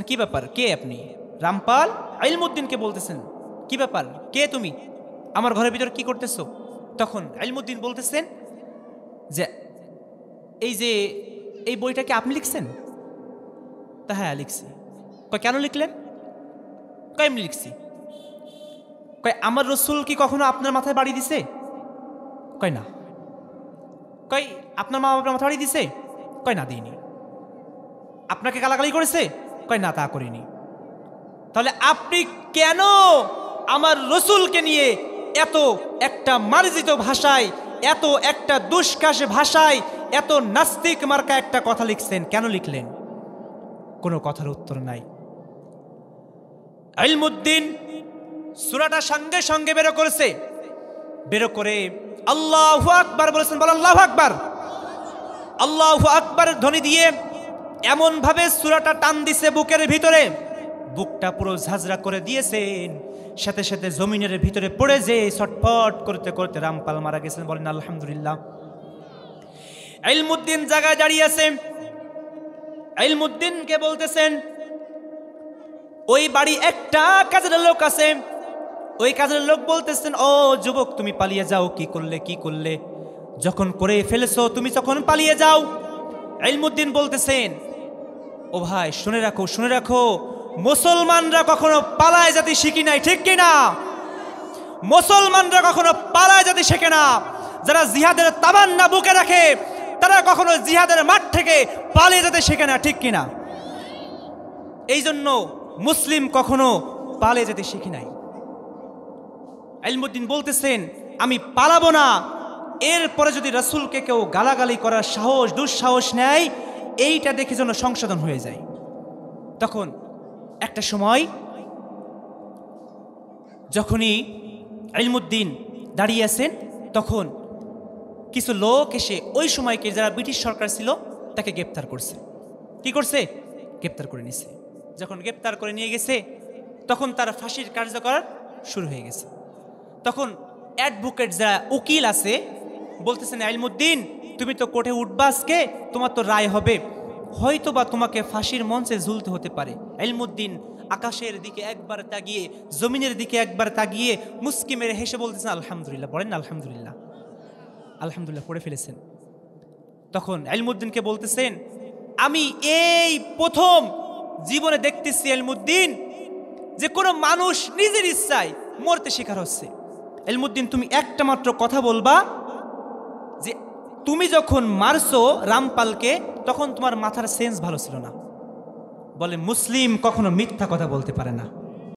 কি ব্যাপার, কে আপনি? রামপাল ইলমুদ্দিনকে বলতেছেন কি ব্যাপার, কে তুমি, আমার ঘরের ভিতরে কি করতেছো? তখন ইলমুদ্দিন বলতেছেন যে এই বইটা কি আপনি লিখছেন? তা হ্যাঁ লিখছি। কয় কেন লিখলেন? কয় এমনি লিখছি। কয় আমার রসুল কি কখনো আপনার মাথায় বাড়ি দিছে? কয় না। কয় আপনার মা আপনার মাথা বাড়ি দিছে? কয় না দিইনি। আপনাকে গালাগালি করেছে? কয় না তা করিনি। তাহলে আপনি কেন আমার রসুলকে নিয়ে এত একটা মার্জিত ভাষায়, এত একটা দুষ্কাশ ভাষায়, এত নাস্তিক মার্কা একটা কথা লিখছেন? কেন লিখলেন? কোনো কথার উত্তর নাই। ইলমুদ্দিন সূরাটা সঙ্গে সঙ্গে বের করেছে, বের করে আল্লাহু আকবার বলেছেন। বল আল্লাহু আকবার। আল্লাহু আকবার ধ্বনি দিয়ে এমন ভাবে সূরাটা টান দিছে বুকের ভিতরে, বুকটা পুরো ঝাঁঝরা করে দিয়েছেন। সাথে সাথে জমিনের ভিতরে পড়ে যে ছটফট করতে করতে রামপাল মারা গেছেন। বলেন আলহামদুলিল্লাহ। ইলমুদ্দিন জায়গায় দাঁড়িয়ে আছে। ইলমুদ্দিনকে বলতেছেন ওই বাড়ি একটা কাজের লোক আছে। ওই কাজের লোক বলতেছেন ও যুবক তুমি পালিয়ে যাও। কি করলে, কি করলে? যখন করে ফেলেছো তুমি যখন পালিয়ে যাও। ইলমুদ্দিন বলতেছেন ও ভাই শুনে রাখো, শুনে রাখো, মুসলমানরা কখনো পালায় যেতে শিখি নাই, ঠিক কিনা? মুসলমানরা কখনো পালায় যেতে শেখে না। যারা জিহাদের তামান্না বুকে রাখে তারা কখনো জিহাদের মাঠ থেকে পালিয়ে যেতে শেখে না, ঠিক কিনা? এই জন্য মুসলিম কখনো পালিয়ে যেতে শিখি নাই। ইলমুদ্দিন বলতেছেন আমি পালাবো না। এরপরে যদি রাসূলকে কেউ গালাগালি করার সাহস, দুঃসাহস নেয়, এইটা দেখে যেন সংশোধন হয়ে যায়। তখন একটা সময় যখনই ইলমুদ্দিন দাঁড়িয়ে আছেন, তখন কিছু লোক এসে ওই সময়কে যারা ব্রিটিশ সরকার ছিল তাকে গ্রেপ্তার করছে। কি করছে? গ্রেপ্তার করে নিছে। যখন গ্রেপ্তার করে নিয়ে গেছে তখন তার ফাঁসির কার্যকর শুরু হয়ে গেছে। তখন অ্যাডভোকেট যারা উকিল আছে বলতেছেন ইলমুদ্দিন তুমি তো কোর্টে উঠবা আজকে, তোমার তো রায় হবে, হয়তো বা তোমাকে ফাঁসির মঞ্চে ঝুলতে হতে পারে। ইলমুদ্দিন আকাশের দিকে একবার তাকিয়ে, জমিনের দিকে একবার তাকিয়ে মুস্কি মেরে হেসে বলতেছেন আলহামদুলিল্লাহ। বলেন না আলহামদুলিল্লাহ। আলহামদুলিল্লাহ পড়ে ফেলেছেন। তখন ইলমুদ্দিনকে বলতেছেন আমি এই প্রথম জীবনে দেখতেছি ইলমুদ্দিন যে কোনো মানুষ নিজের ইচ্ছায় মরতে শিকার হচ্ছে। ইলমুদ্দিন তুমি একটা মাত্র কথা বলবা যে তুমি যখন মারছো রামপালকে তখন তোমার মাথার সেন্স ভালো ছিল না। বলে মুসলিম কখনো মিথ্যা কথা বলতে পারে না।